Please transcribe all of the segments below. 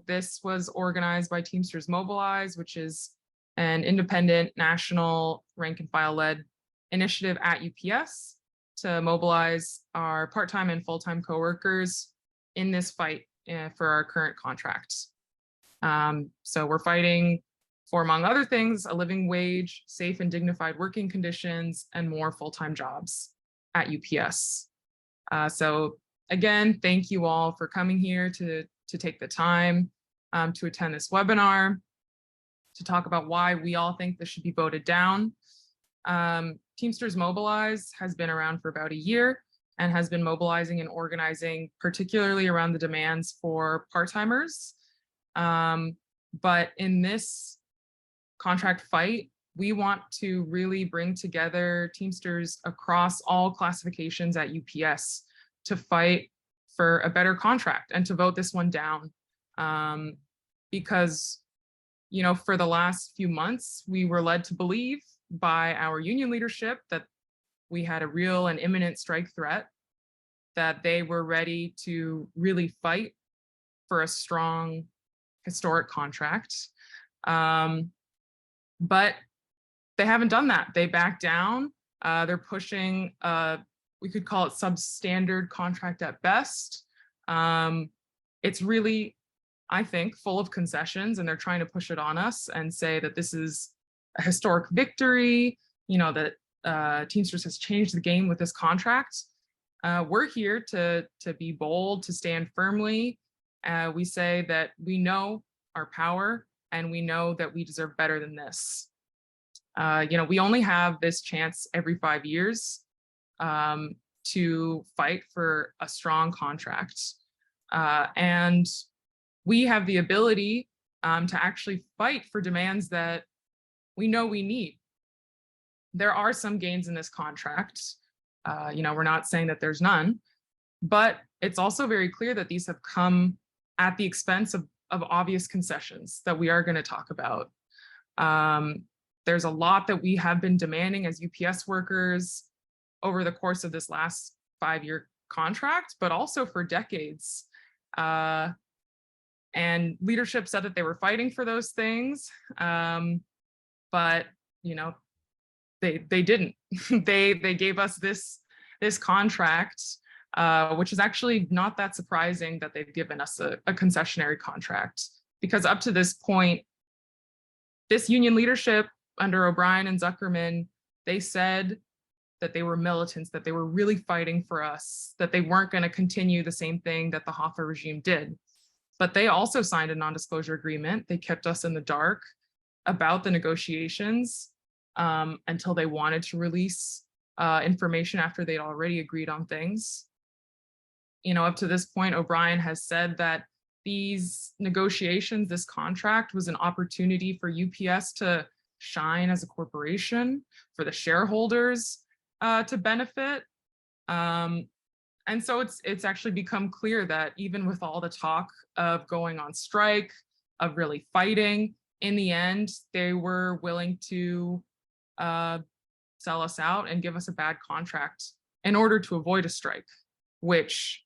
This was organized by Teamsters Mobilize, which is an independent national rank and file led initiative at UPS to mobilize our part-time and full-time coworkers in this fight for our current contract. So we're fighting for, among other things, a living wage, safe and dignified working conditions, and more full-time jobs at UPS. So again, thank you all for coming here to take the time to attend this webinar, to talk about why we all think this should be voted down. Teamsters Mobilize has been around for about a year and has been mobilizing and organizing, particularly around the demands for part-timers. But in this contract fight, we want to really bring together Teamsters across all classifications at UPS to fight for a better contract and to vote this one down. Because, for the last few months, we were led to believe by our union leadership that we had a real and imminent strike threat, that they were ready to really fight for a strong historic contract. But they haven't done that. They backed down. They're pushing, we could call it substandard contract at best. It's really, I think, full of concessions, and they're trying to push it on us and say that this is a historic victory, that Teamsters has changed the game with this contract. We're here to be bold, to stand firmly. We say that we know our power and we know that we deserve better than this. We only have this chance every 5 years to fight for a strong contract. And we have the ability to actually fight for demands that we know we need. There are some gains in this contract. We're not saying that there's none, but it's also very clear that these have come at the expense of obvious concessions that we are going to talk about. There's a lot that we have been demanding as UPS workers over the course of this last 5-year contract, but also for decades. And leadership said that they were fighting for those things, but they didn't. they gave us this contract, which is actually not that surprising that they've given us a concessionary contract, because up to this point, this union leadership under O'Brien and Zuckerman, they said that they were militants, that they were really fighting for us, that they weren't going to continue the same thing that the Hoffa regime did. But they also signed a non-disclosure agreement. They kept us in the dark about the negotiations until they wanted to release information after they'd already agreed on things. Up to this point, O'Brien has said that these negotiations, this contract, was an opportunity for UPS to shine as a corporation, for the shareholders to benefit. And so it's actually become clear that even with all the talk of going on strike, of really fighting, in the end, they were willing to sell us out and give us a bad contract in order to avoid a strike, which,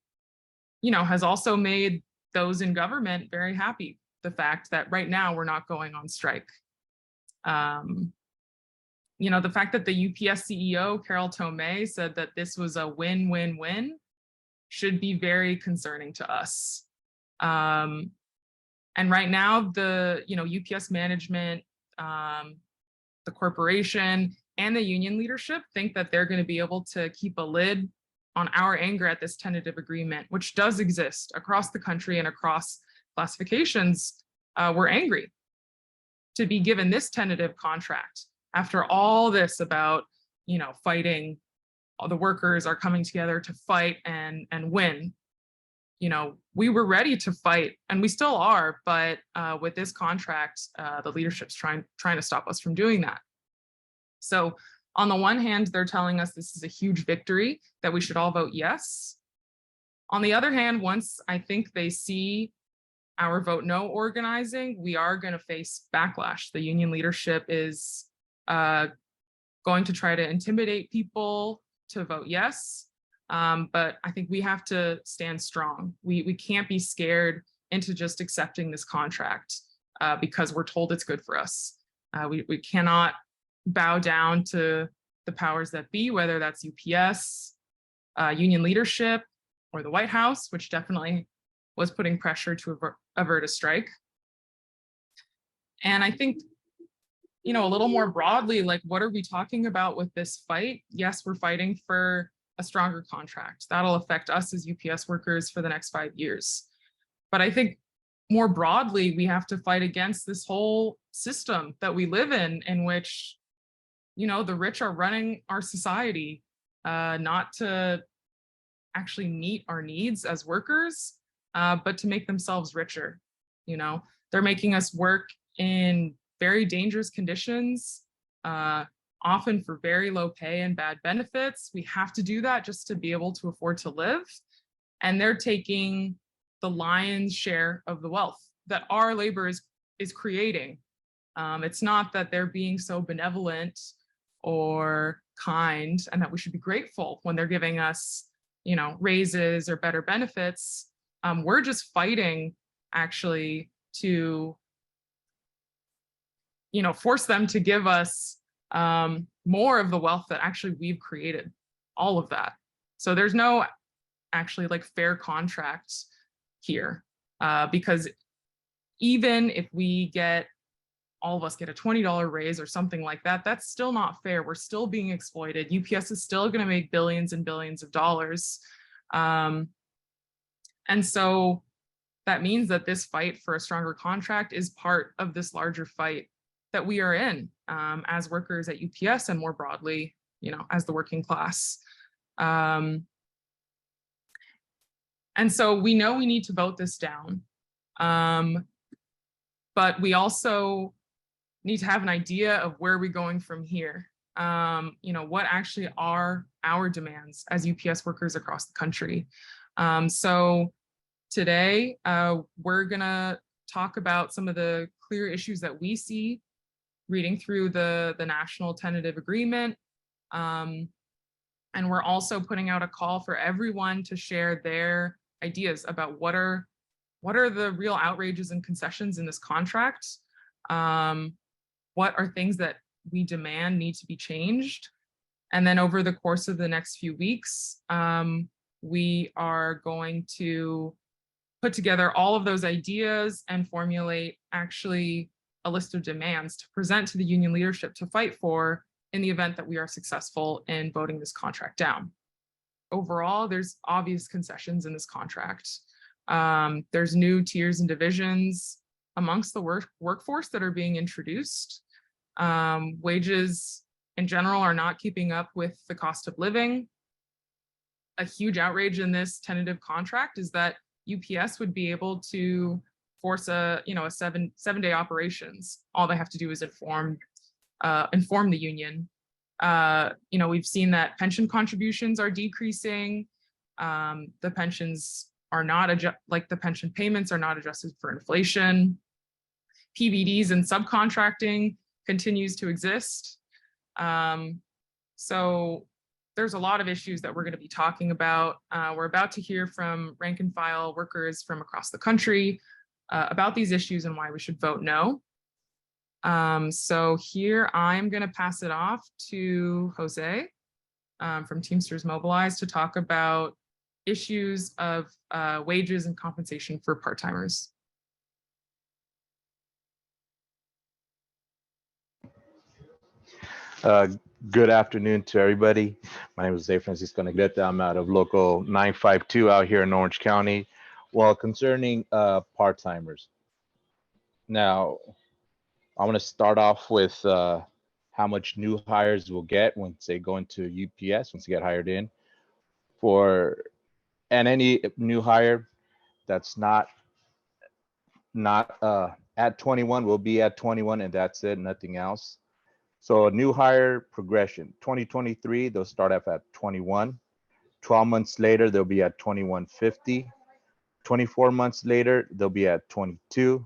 has also made those in government very happy. The fact that right now we're not going on strike. The fact that the UPS CEO, Carol Tomei, said that this was a win-win-win should be very concerning to us. And right now, the UPS management, the corporation, and the union leadership think that they're going to be able to keep a lid on our anger at this tentative agreement, which does exist across the country and across classifications. We're angry to be given this tentative contract after all this about, fighting. All the workers are coming together to fight and win. We were ready to fight, and we still are, but with this contract, the leadership's trying to stop us from doing that. So on the one hand, they're telling us this is a huge victory, that we should all vote yes. On the other hand, once I think they see our vote no organizing, we are going to face backlash. The union leadership is going to try to intimidate people to vote yes. But I think we have to stand strong. We can't be scared into just accepting this contract because we're told it's good for us. We cannot bow down to the powers that be, whether that's UPS, union leadership, or the White House, which definitely was putting pressure to avert a strike. And I think, you know, a little more broadly, like, what are we talking about with this fight? Yes, we're fighting for a stronger contract. That'll affect us as UPS workers for the next 5 years. But I think more broadly, we have to fight against this whole system that we live in which, you know, the rich are running our society, not to actually meet our needs as workers, but to make themselves richer. You know, they're making us work in very dangerous conditions, often for very low pay and bad benefits. We have to do that just to be able to afford to live. And they're taking the lion's share of the wealth that our labor is creating. It's not that they're being so benevolent or kind and that we should be grateful when they're giving us, you know, raises or better benefits. We're just fighting actually to, you know, force them to give us more of the wealth that actually we've created, all of that. So there's no actually like fair contract here, because even if we get, all of us get a $20 raise or something like that, that's still not fair. We're still being exploited. UPS is still going to make billions and billions of dollars. And so that means that this fight for a stronger contract is part of this larger fight that we are in as workers at UPS and more broadly, you know, as the working class. And so we know we need to vote this down, but we also need to have an idea of where we're going from here. You know, what actually are our demands as UPS workers across the country? So today, we're gonna talk about some of the clear issues that we see reading through the National Tentative Agreement. And we're also putting out a call for everyone to share their ideas about what are the real outrages and concessions in this contract. What are things that we demand need to be changed? And then over the course of the next few weeks, we are going to put together all of those ideas and formulate actually a list of demands to present to the union leadership to fight for in the event that we are successful in voting this contract down. Overall, there's obvious concessions in this contract. There's new tiers and divisions amongst the workforce that are being introduced. Wages in general are not keeping up with the cost of living. A huge outrage in this tentative contract is that UPS would be able to force a 7-day operations. All they have to do is inform the union. You know, we've seen that pension contributions are decreasing. The pensions are not the pension payments are not adjusted for inflation. PBDs and subcontracting continues to exist. So there's a lot of issues that we're going to be talking about. We're about to hear from rank and file workers from across the country about these issues and why we should vote no. So here I'm going to pass it off to Jose from Teamsters Mobilize to talk about issues of wages and compensation for part-timers. Good afternoon to everybody. My name is Jose Francisco Negrete. I'm out of local 952 out here in Orange County. Well, concerning part-timers. Now, I want to start off with how much new hires will get once they go into UPS, once they get hired in. And any new hire that's not at 21 will be at 21, and that's it, nothing else. So new hire progression, 2023, they'll start off at 21. 12 months later, they'll be at 2150. 24 months later, they'll be at 22.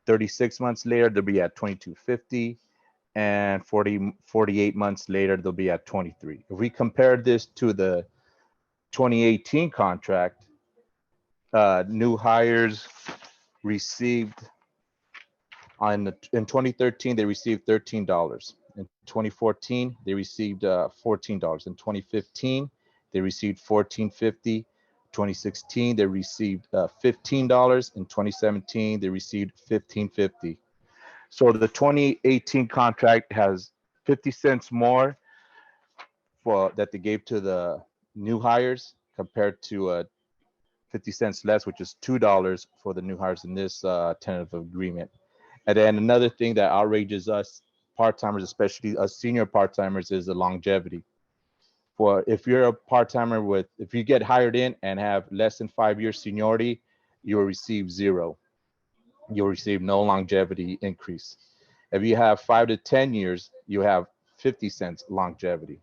36 months later, they'll be at 2250. And 48 months later, they'll be at 23. If we compare this to the 2018 contract, new hires received in 2013 they received $13. In 2014 they received $14. In 2015 they received $14.50. 2016 they received $15. In 2017 they received $15.50. So the 2018 contract has 50 cents more for that they gave to the new hires compared to 50 cents less, which is $2 for the new hires in this tentative agreement. And then another thing that outrages us part-timers, especially us senior part-timers, is the longevity. For if you're a part-timer if you get hired in and have less than 5 years seniority, you will receive zero. You'll receive no longevity increase. If you have 5 to 10 years, you have 50 cents longevity.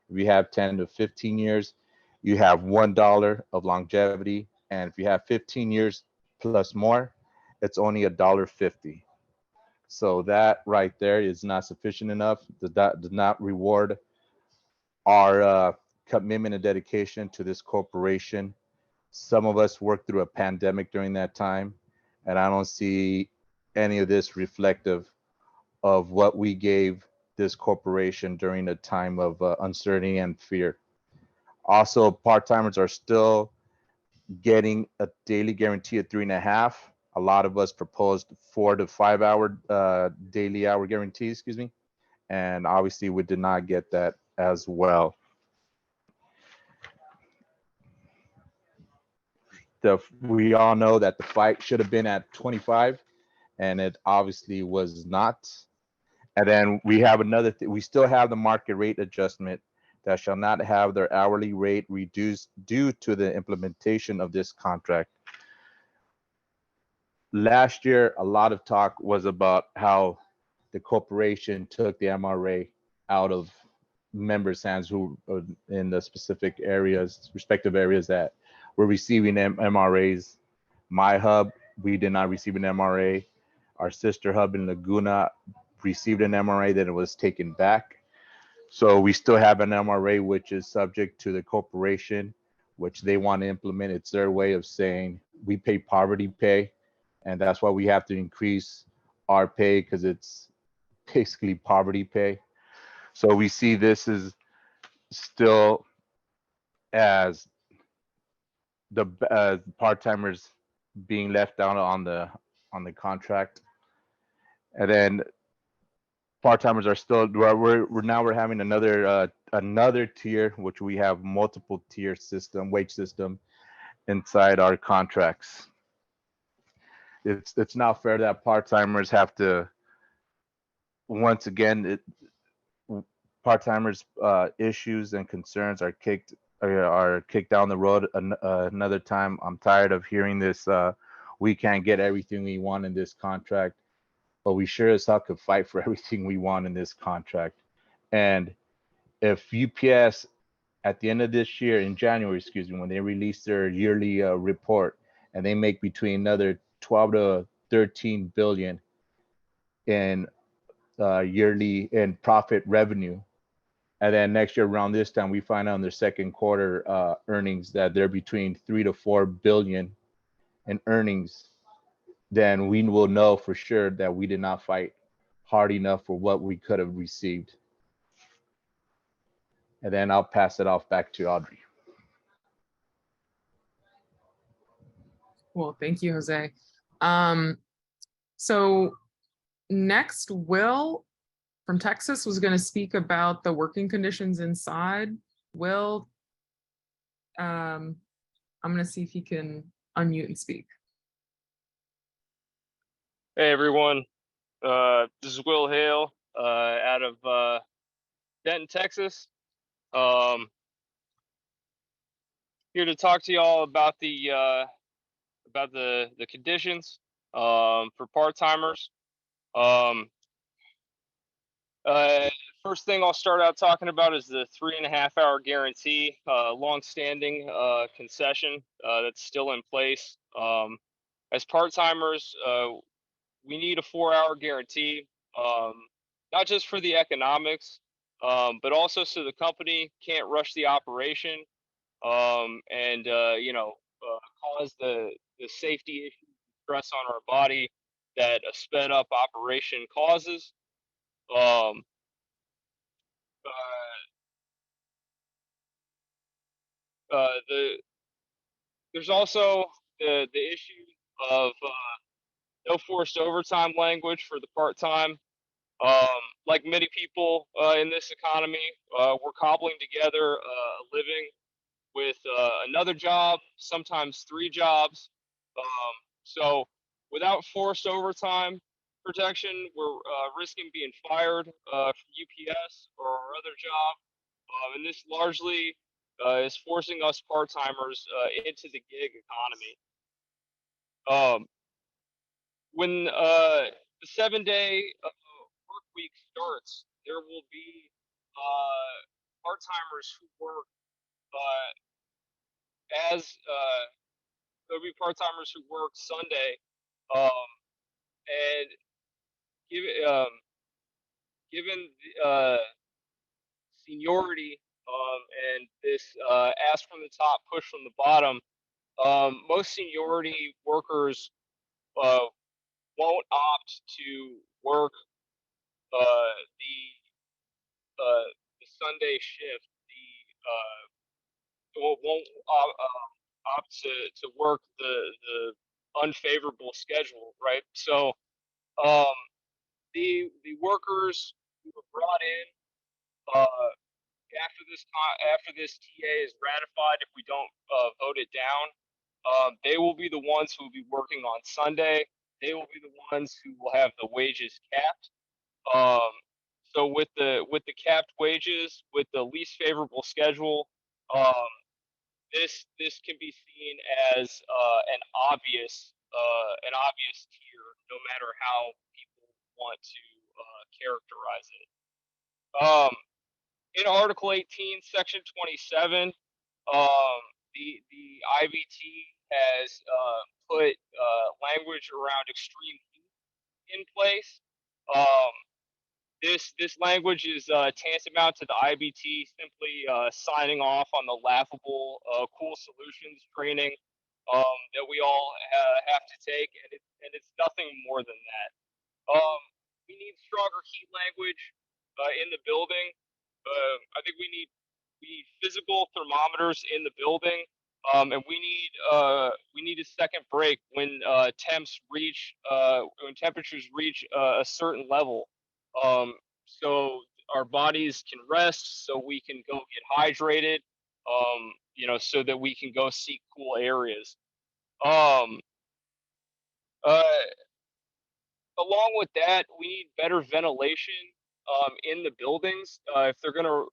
If you have 10 to 15 years, you have $1 of longevity. And if you have 15 years plus more, it's only $1.50. So that right there is not sufficient enough. That does not reward our commitment and dedication to this corporation. Some of us worked through a pandemic during that time, and I don't see any of this reflective of what we gave this corporation during a time of uncertainty and fear. Also, part-timers are still getting a daily guarantee of 3.5. A lot of us proposed 4 to 5 hour daily hour guarantee, excuse me. And obviously we did not get that as well. We all know that the fight should have been at 25 and it obviously was not. And then we have another we still have the market rate adjustment that shall not have their hourly rate reduced due to the implementation of this contract. Last year, a lot of talk was about how the corporation took the MRA out of members' hands who are in the specific areas, respective areas that were receiving MRAs. My hub, we did not receive an MRA. Our sister hub in Laguna received an MRA, then it was taken back. So we still have an MRA, which is subject to the corporation, which they want to implement. It's their way of saying we pay poverty pay, and that's why we have to increase our pay, because it's basically poverty pay. So we see this as still as the part-timers being left out on the contract. And then part-timers are still we're having another tier, which we have multiple tier wage system inside our contracts. It's not fair that part-timers have to, once again, part-timers issues and concerns are kicked down the road another time. I'm tired of hearing this we can't get everything we want in this contract, but we sure as hell could fight for everything we want in this contract. And if UPS at the end of this year, in January, excuse me, when they release their yearly report, and they make between another 12 to 13 billion in yearly in profit revenue, and then next year around this time we find out in their second quarter earnings that they're between 3 to 4 billion in earnings, then we will know for sure that we did not fight hard enough for what we could have received. And then I'll pass it off back to Audrey. Well, thank you, Jose. So next, Will from Texas was going to speak about the working conditions inside. Will, I'm going to see if he can unmute and speak. Hey everyone, this is Will Hale out of Denton, Texas. Here to talk to y'all about the conditions for part-timers. First thing I'll start out talking about is the 3.5 hour guarantee, long-standing concession that's still in place. As part-timers, we need a 4-hour guarantee, not just for the economics, but also so the company can't rush the operation and cause the safety issues stress on our body that a sped up operation causes. Um, there's also the issue of no forced overtime language for the part time. Like many people in this economy, we're cobbling together a living with another job, sometimes 3 jobs. So without forced overtime protection, we're risking being fired from UPS or our other job. And this largely is forcing us part-timers into the gig economy. When the 7-day work week starts, there will be part-timers who work as there'll be part-timers who work Sunday, and give, given the seniority and this ask from the top, push from the bottom, most seniority workers won't opt to work the Sunday shift. Won't opt to work the unfavorable schedule, right? So the workers who were brought in after this TA is ratified, if we don't vote it down, they will be the ones who will be working on Sunday. They will be the ones who will have the wages capped. So with the capped wages, with the least favorable schedule, this can be seen as an obvious tier, no matter how people want to characterize it. In Article 18, Section 27, the IVT has put language around extreme heat in place. This language is tantamount to the IBT simply signing off on the laughable cool solutions training that we all have to take, and it's nothing more than that. We need stronger heat language in the building. I think we need physical thermometers in the building, and we need a second break when when temperatures reach a certain level, so our bodies can rest, so we can go get hydrated, so that we can go seek cool areas. Um, uh, Along with that, we need better ventilation in the buildings. If they're going to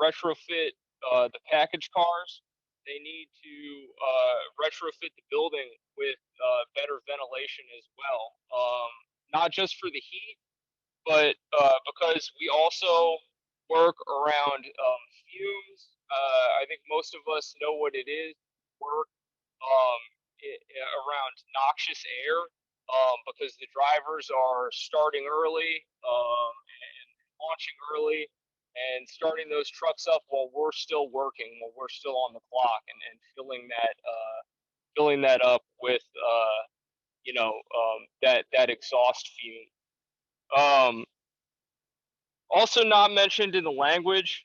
retrofit the package cars, they need to retrofit the building with better ventilation as well. Not just for the heat, but because we also work around fumes. I think most of us know what it is. Work um, around noxious air, because the drivers are starting early and launching early and starting those trucks up while we're still working, while we're still on the clock, and filling that up with that exhaust fume. Also not mentioned in the language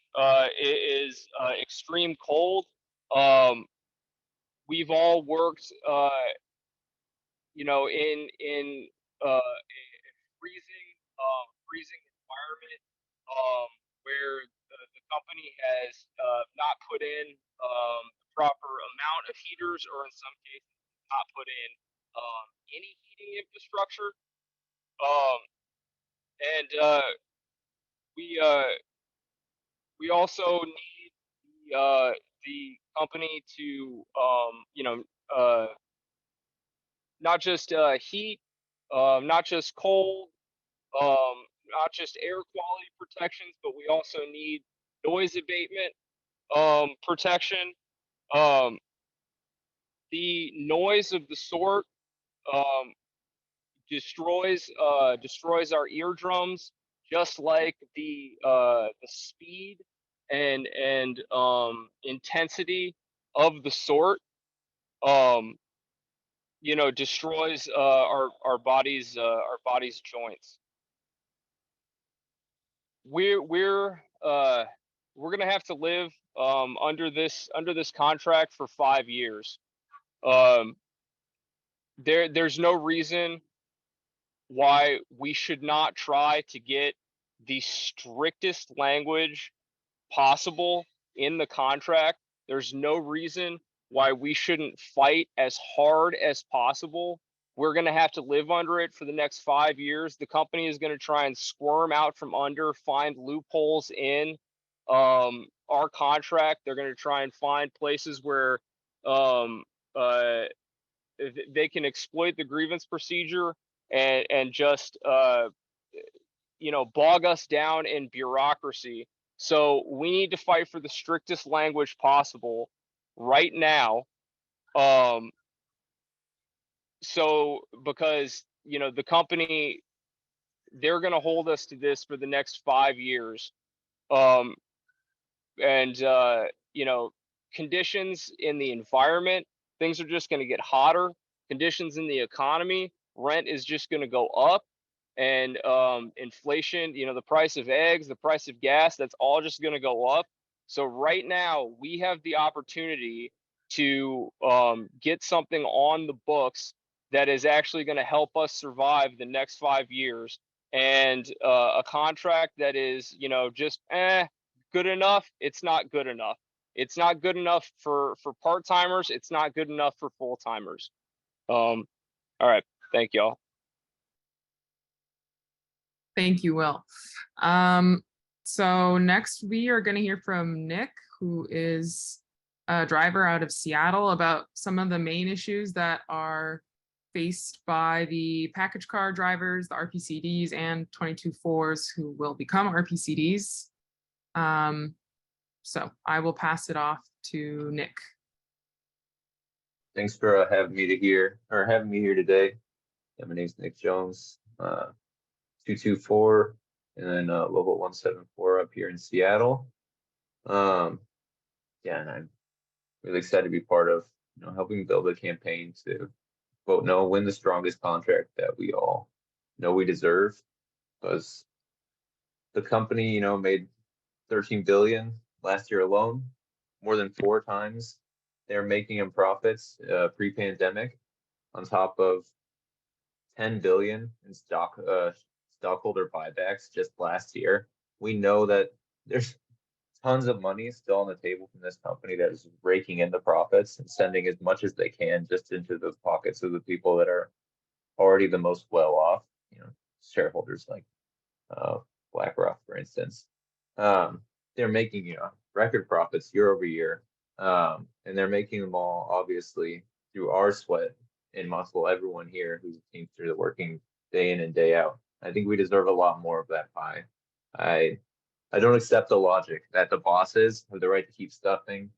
is extreme cold. Um, we've all worked in a freezing environment, where the company has not put in the proper amount of heaters, or in some cases not put in any heating infrastructure. Um, and we also need the company to not just heat, not just cold, not just air quality protections, but we also need noise abatement protection. Um, the noise of the sort um, destroys our eardrums, just like the speed and intensity of the sort. Um, you know, destroys our bodies joints. We're gonna have to live under this contract for 5 years. Um, there's no reason why we should not try to get the strictest language possible in the contract. There's no reason why we shouldn't fight as hard as possible. We're going to have to live under it for the next 5 years. The company is going to try and squirm out from under, find loopholes in our contract. They're going to try and find places where um, uh, they can exploit the grievance procedure and just you know, bog us down in bureaucracy. So we need to fight for the strictest language possible right now. So because, you know, the company, they're going to hold us to this for the next 5 years. Um, and you know, conditions in the environment, things are just going to get hotter. Conditions in the economy, rent is just going to go up. And inflation, you know, the price of eggs, the price of gas, that's all just going to go up. So right now we have the opportunity to get something on the books that is actually going to help us survive the next 5 years. And a contract that is, you know, just good enough, it's not good enough. It's not good enough for part-timers. It's not good enough for full-timers. All right. Thank y'all. Thank you, Will. So next we are going to hear from Nick, who is a driver out of Seattle, about some of the main issues that are faced by the package car drivers, the RPCDs, and 22-4s who will become RPCDs. So I will pass it off to Nick. Thanks for having me here today. Yeah, my name's Nick Jones, 224, and then Local 174 up here in Seattle. Yeah, and I'm really excited to be part of, you know, helping build a campaign to vote no, win the strongest contract that we all know we deserve, because the company, you know, made 13 billion last year alone, more than 4 times they're making in profits pre-pandemic, on top of 10 billion in stockholder buybacks just last year. We know that there's tons of money still on the table from this company that is raking in the profits and sending as much as they can just into the pockets of the people that are already the most well off, you know, shareholders like BlackRock, for instance. They're making, you know, record profits year over year, and they're making them all obviously through our sweat and muscle. Everyone here who's a Teamster working day in and day out. I think we deserve a lot more of that pie. I don't accept the logic that the bosses have the right to keep stuffing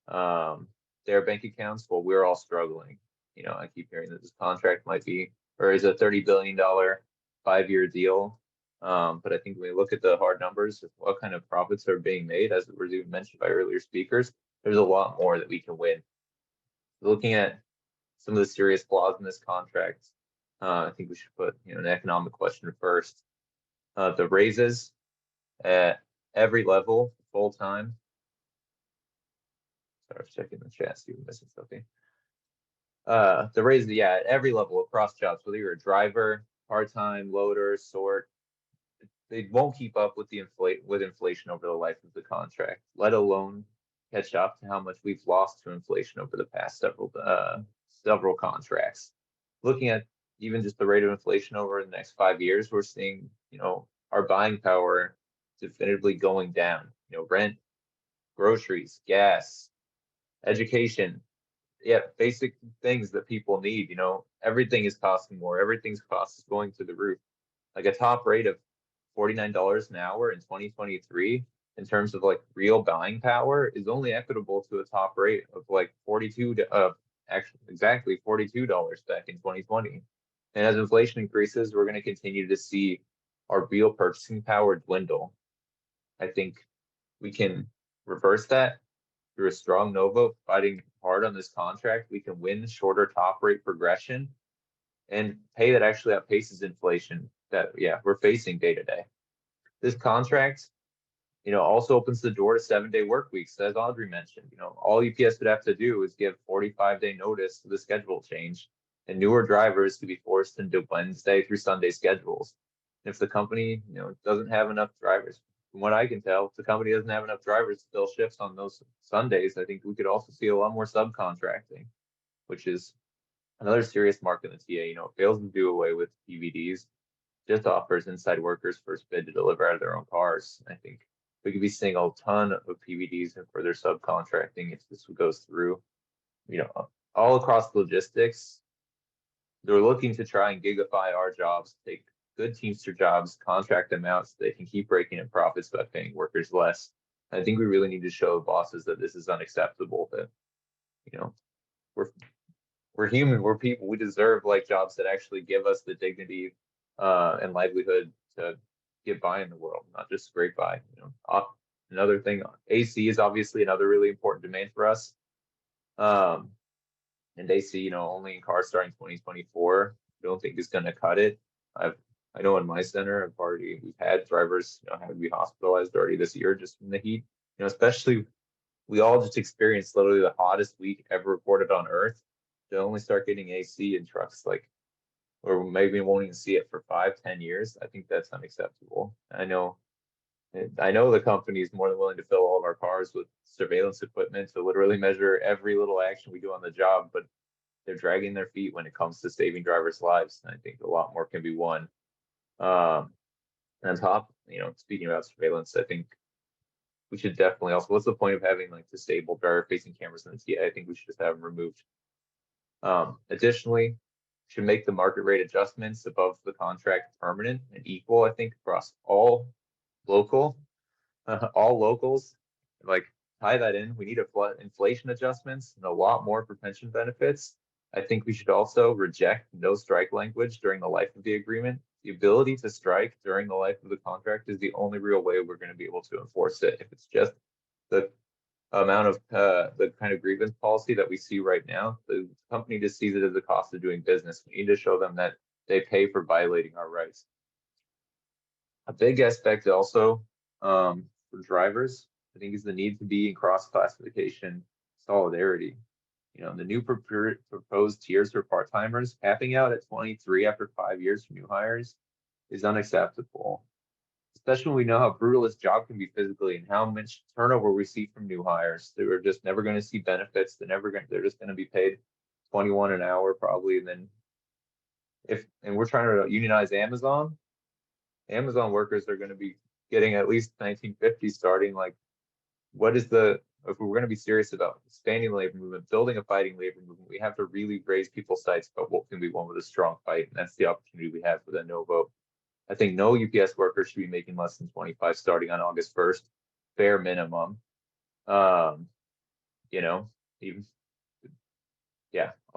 their bank accounts while we're all struggling. You know, I keep hearing that this contract might be, or is a $30 billion 5-year deal. But I think when we look at the hard numbers of what kind of profits are being made, as was even mentioned by earlier speakers, there's a lot more that we can win. Looking at some of the serious flaws in this contract, I think we should put, you know, an economic question first. The raises at every level, full time. Sorry, I was checking the chat, see if I'm missing something. The raises, yeah, at every level across jobs, whether you're a driver, part-time, loader, sort, they won't keep up with the inflation over the life of the contract, let alone catch up to how much we've lost to inflation over the past several contracts. Looking at even just the rate of inflation over the next 5 years, we're seeing, you know, our buying power definitively going down. You know, rent, groceries, gas, education, yeah, basic things that people need. You know, everything is costing more. Everything's cost is going through the roof. Like a top rate of $49 an hour in 2023 in terms of like real buying power is only equitable to a top rate of like actually exactly $42 back in 2020. And as inflation increases, we're going to continue to see our real purchasing power dwindle. I think we can reverse that through a strong no vote, fighting hard on this contract, we can win shorter top rate progression and pay that actually outpaces inflation that, yeah, we're facing day to day. This contract, also opens the door to 7-day work weeks, as Audrey mentioned. All UPS would have to do is give 45-day notice to the schedule change, and newer drivers to be forced into Wednesday through Sunday schedules. And if the company, doesn't have enough drivers, from what I can tell, if the company doesn't have enough drivers to fill shifts on those Sundays, I think we could also see a lot more subcontracting, which is another serious mark in the TA. It fails to do away with PVDs, just offers inside workers first bid to deliver out of their own cars. I think we could be seeing a ton of PVDs and further subcontracting if this goes through. All across logistics, they're looking to try and gigify our jobs, take good Teamster jobs, contract them out so they can keep breaking in profits by paying workers less. I think we really need to show bosses that this is unacceptable, that, we're human, we're people, we deserve like jobs that actually give us the dignity and livelihood to get by in the world, not just scrape by. Another thing, AC is obviously another really important demand for us. And AC, only in cars starting 2024, I don't think is going to cut it. I know in my center, we've had drivers, have to be hospitalized already this year just from the heat. Especially we all just experienced literally the hottest week ever recorded on Earth. To only start getting AC in trucks, or maybe we won't even see it for 5-10 years. I think that's unacceptable. I know the company is more than willing to fill all of our cars with surveillance equipment to literally measure every little action we do on the job, but they're dragging their feet when it comes to saving drivers' lives. And I think a lot more can be won. On top, speaking about surveillance, I think we should definitely also, what's the point of having disabled driver facing cameras in the TA? I think we should just have them removed. Additionally, should make the market rate adjustments above the contract permanent and equal, I think, across all locals, tie that in. We need inflation adjustments and a lot more for pension benefits. I think we should also reject no strike language during the life of the agreement. The ability to strike during the life of the contract is the only real way we're going to be able to enforce it. If it's just the amount of the kind of grievance policy that we see right now, the company just sees it as the cost of doing business. We need to show them that they pay for violating our rights. A big aspect also for drivers, I think, is the need to be in cross-classification solidarity. The new proposed tiers for part-timers capping out at 23 after 5 years for new hires is unacceptable. Especially when we know how brutal this job can be physically and how much turnover we see from new hires. They're just never going to see benefits. They're just going to be paid 21 an hour probably. And then and we're trying to unionize Amazon workers are going to be getting at least 1950 starting. If we're going to be serious about expanding the labor movement, building a fighting labor movement, we have to really raise people's sights about what can be won with a strong fight. And that's the opportunity we have for the no vote. I think no UPS worker should be making less than 25 starting on August 1st, bare minimum. I'll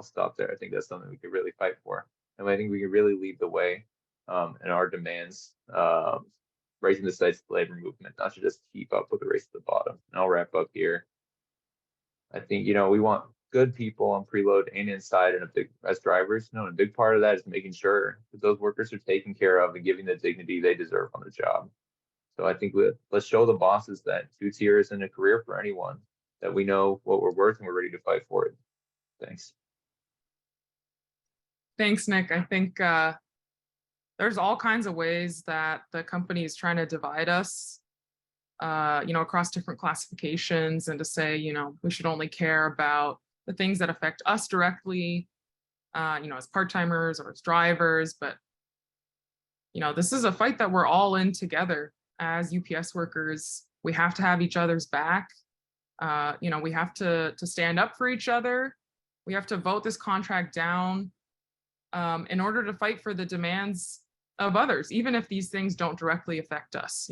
stop there. I think that's something we could really fight for. And I think we can really lead the way in our demands, raising the sights of the labor movement, not to just keep up with the race to the bottom. And I'll wrap up here. I think, we want good people on preload and inside, and as drivers, a big part of that is making sure that those workers are taken care of and giving the dignity they deserve on the job. So I think let's show the bosses that 2 tiers in a career for anyone, that we know what we're worth and we're ready to fight for it. Thanks. Thanks, Nick. I think there's all kinds of ways that the company is trying to divide us, across different classifications, and to say, we should only care about the things that affect us directly, as part-timers or as drivers. But, this is a fight that we're all in together as UPS workers. We have to have each other's back. We have to stand up for each other. We have to vote this contract down in order to fight for the demands of others, even if these things don't directly affect us.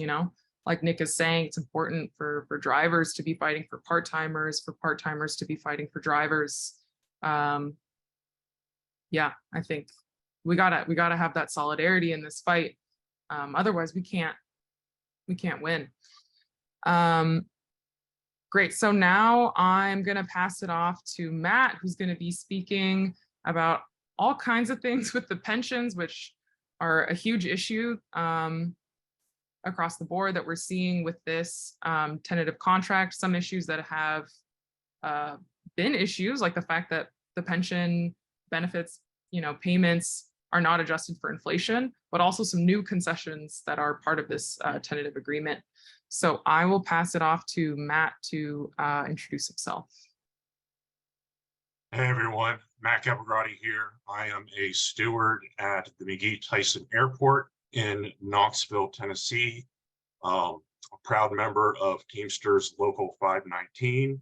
Like Nick is saying, it's important for drivers to be fighting for part-timers, for part-timers to be fighting for drivers. I think we gotta have that solidarity in this fight. Otherwise we can't win. Great. So now I'm going to pass it off to Matt, who's going to be speaking about all kinds of things with the pensions, which are a huge issue across the board that we're seeing with this tentative contract. Some issues that have been issues, like the fact that the pension benefits, payments are not adjusted for inflation, but also some new concessions that are part of this tentative agreement. So I will pass it off to Matt to introduce himself. Hey everyone, Matt Capigrati here. I am a steward at the McGee Tyson Airport in Knoxville, Tennessee. A proud member of Teamsters Local 519.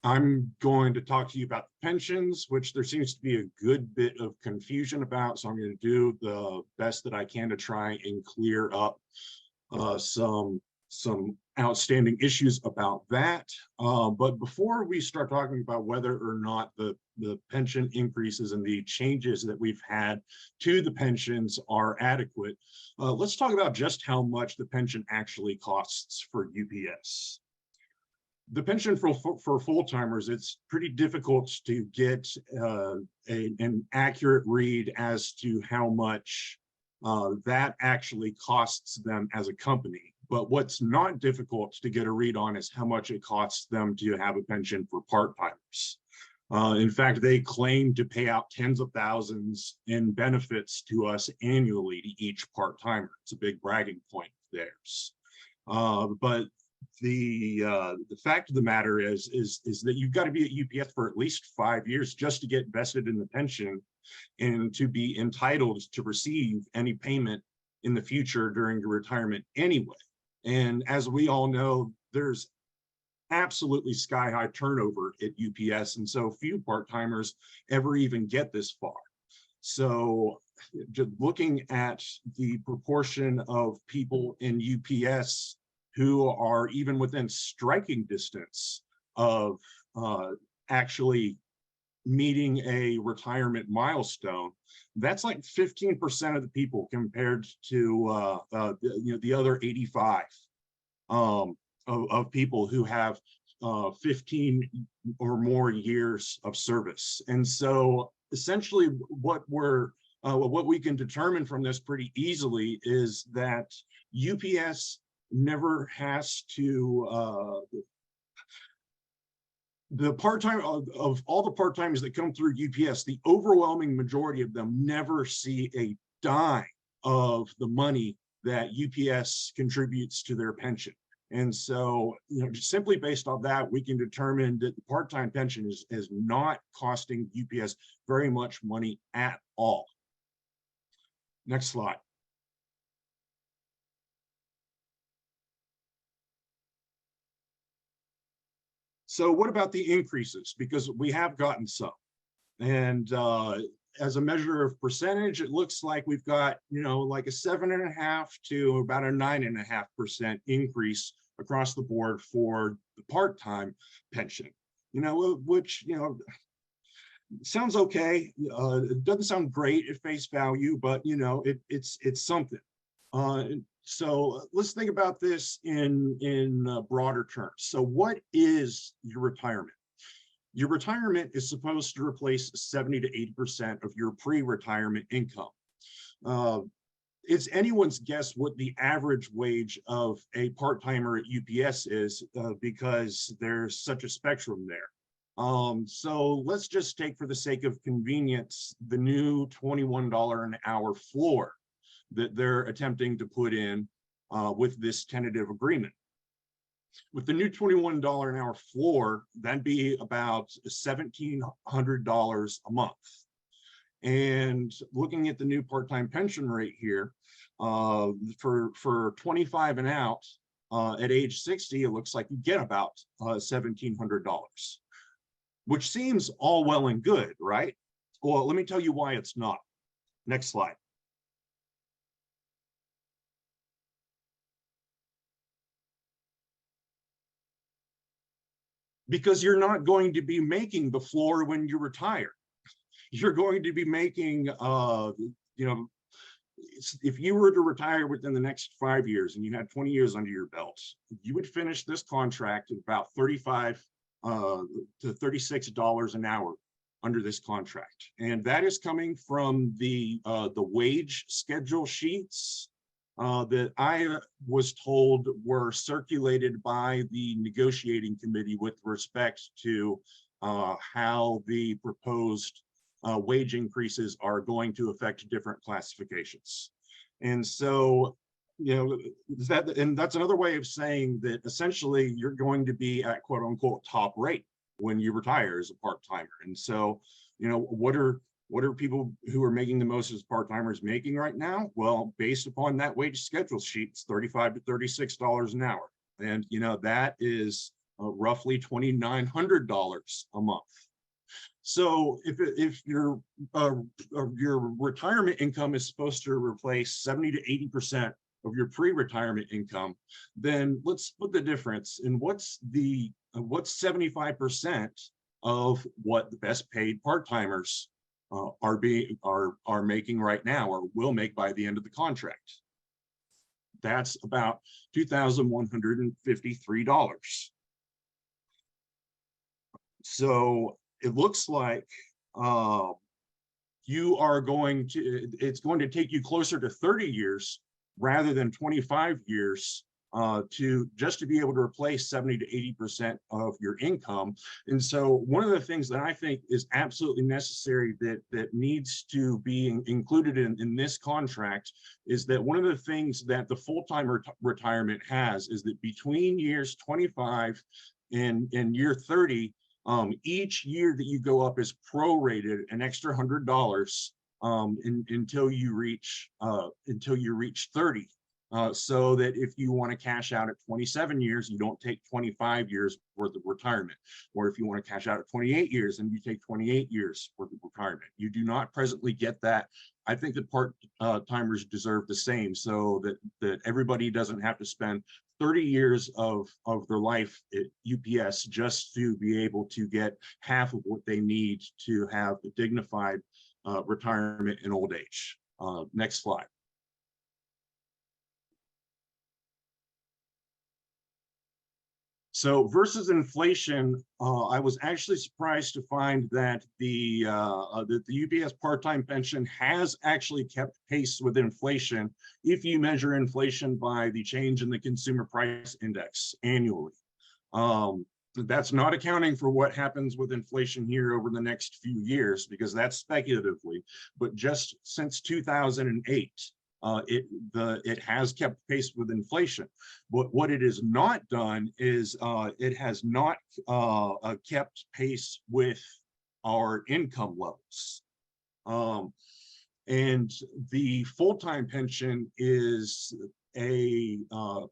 I'm going to talk to you about pensions, which there seems to be a good bit of confusion about. So I'm going to do the best that I can to try and clear up some outstanding issues about that. But before we start talking about whether or not the pension increases and the changes that we've had to the pensions are adequate, let's talk about just how much the pension actually costs for UPS. The pension for full-timers, it's pretty difficult to get an accurate read as to how much that actually costs them as a company. But what's not difficult to get a read on is how much it costs them to have a pension for part-timers. In fact, they claim to pay out tens of thousands in benefits to us annually to each part-timer. It's a big bragging point of theirs. But the fact of the matter is that you've got to be at UPS for at least 5 years just to get vested in the pension and to be entitled to receive any payment in the future during your retirement anyway. And as we all know, there's absolutely sky-high turnover at UPS, and so few part-timers ever even get this far. So just looking at the proportion of people in UPS who are even within striking distance of actually meeting a retirement milestone, that's like 15% of the people compared to the other 85 of people who have 15 or more years of service. And so essentially what we can determine from this pretty easily is that UPS never has to the part-time of all the part-timers that come through UPS, the overwhelming majority of them never see a dime of the money that UPS contributes to their pension. And so, just simply based on that, we can determine that the part-time pension is not costing UPS very much money at all. Next slide. So what about the increases? Because we have gotten some. And as a measure of percentage, it looks like we've got, like a 7.5 to about a 9.5% increase across the board for the part-time pension, which, sounds okay. It doesn't sound great at face value, but, it's something. So let's think about this in broader terms. So what is your retirement? Your retirement is supposed to replace 70 to 80% of your pre-retirement income. It's anyone's guess what the average wage of a part-timer at UPS is because there's such a spectrum there. So let's just take, for the sake of convenience, the new $21 an hour floor that they're attempting to put in with this tentative agreement. With the new $21 an hour floor, that'd be about $1,700 a month. And looking at the new part-time pension rate here, for 25 and out, at age 60, it looks like you get about $1,700, which seems all well and good, right? Well, let me tell you why it's not. Next slide. Because you're not going to be making the floor when you retire. You're going to be making, if you were to retire within the next 5 years and you had 20 years under your belt, you would finish this contract at about $35 to $36 an hour under this contract. And that is coming from the wage schedule sheets that I was told were circulated by the negotiating committee with respect to how the proposed wage increases are going to affect different classifications. And so, you know, that's another way of saying that essentially you're going to be at quote unquote top rate when you retire as a part-timer. And so, you know, what are people who are making the most as part-timers making right now? Well, based upon that wage schedule sheet, it's $35 to $36 an hour. And, you know, that is roughly $2,900 a month. So if your retirement income is supposed to replace 70 to 80% of your pre-retirement income, then let's split the difference. And what's 75% of what the best paid part-timers are making right now, or will make by the end of the contract? That's about $2,153. So it looks like it's going to take you closer to 30 years rather than 25 years to be able to replace 70 to 80% of your income. And so one of the things that I think is absolutely necessary that needs to be included in this contract is that one of the things that the full-time retirement has is that between years 25 and year 30, each year that you go up is prorated an extra $100 until you reach 30. So that if you want to cash out at 27 years, you don't take 25 years worth of retirement. Or if you want to cash out at 28 years and you take 28 years worth of retirement. You do not presently get that. I think that part-timers deserve the same, so that everybody doesn't have to spend 30 years of their life at UPS just to be able to get half of what they need to have a dignified retirement in old age. Next slide. So versus inflation, I was actually surprised to find that the UPS part-time pension has actually kept pace with inflation if you measure inflation by the change in the consumer price index annually. That's not accounting for what happens with inflation here over the next few years, because that's speculatively, but just since 2008, it has kept pace with inflation. But what it has not done is it has not kept pace with our income levels. And the full-time pension is a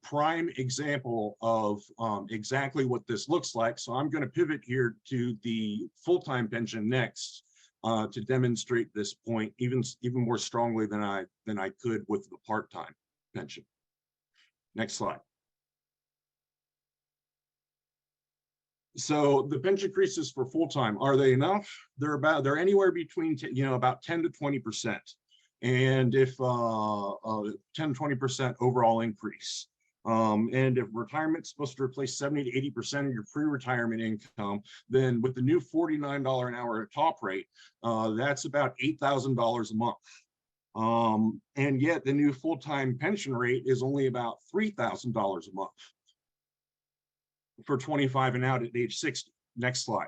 prime example of exactly what this looks like. So I'm going to pivot here to the full-time pension next. To demonstrate this point even more strongly than I could with the part-time pension. Next slide. So the pension increases for full-time, are they enough? They're anywhere between about 10 to 20%, and if 10 to 20% overall increase. And if retirement's supposed to replace 70 to 80% of your pre-retirement income, then with the new $49 an hour top rate, that's about $8,000 a month. And yet the new full-time pension rate is only about $3,000 a month for 25 and out at age 60. Next slide.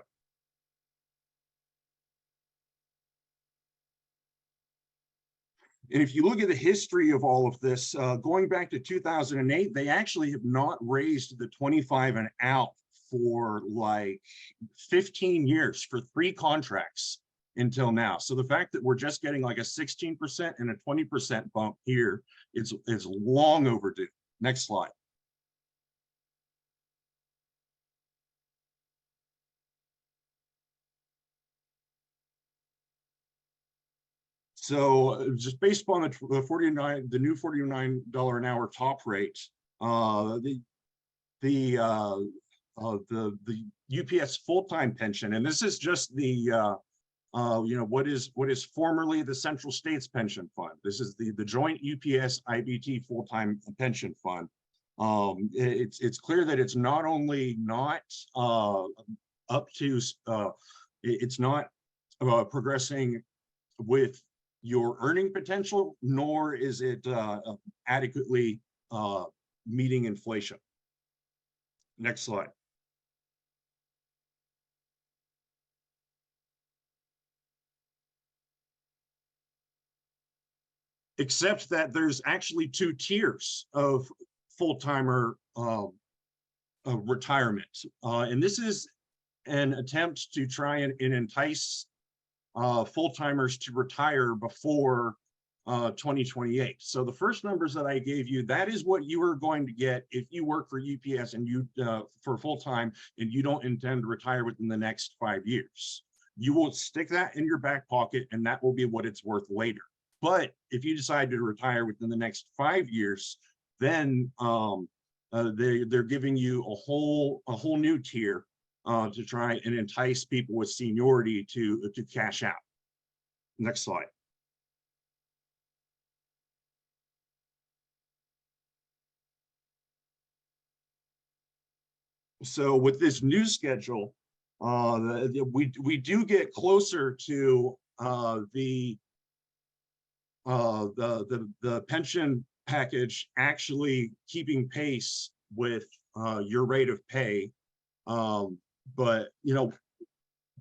And if you look at the history of all of this, going back to 2008, they actually have not raised the 25 and out for like 15 years, for 3 contracts until now. So the fact that we're just getting like a 16% and a 20% bump here is long overdue. Next slide. So just based upon the new $49 an hour top rate, the UPS full-time pension, and this is just the what is formerly the Central States Pension Fund. This is the joint UPS IBT full-time pension fund. It's clear that it's not only not up to it's not progressing with your earning potential, nor is it adequately meeting inflation. Next slide. Except that there's actually two tiers of full-timer retirement. And this is an attempt to try and entice full-timers to retire before 2028. So the first numbers that I gave you, that is what you are going to get if you work for UPS and you for full-time and you don't intend to retire within the next 5 years. You will stick that in your back pocket and that will be what it's worth later. But if you decide to retire within the next 5 years, then they're giving you a whole new tier to try and entice people with seniority to cash out. Next slide. So with this new schedule, we do get closer to the pension package actually keeping pace with your rate of pay. But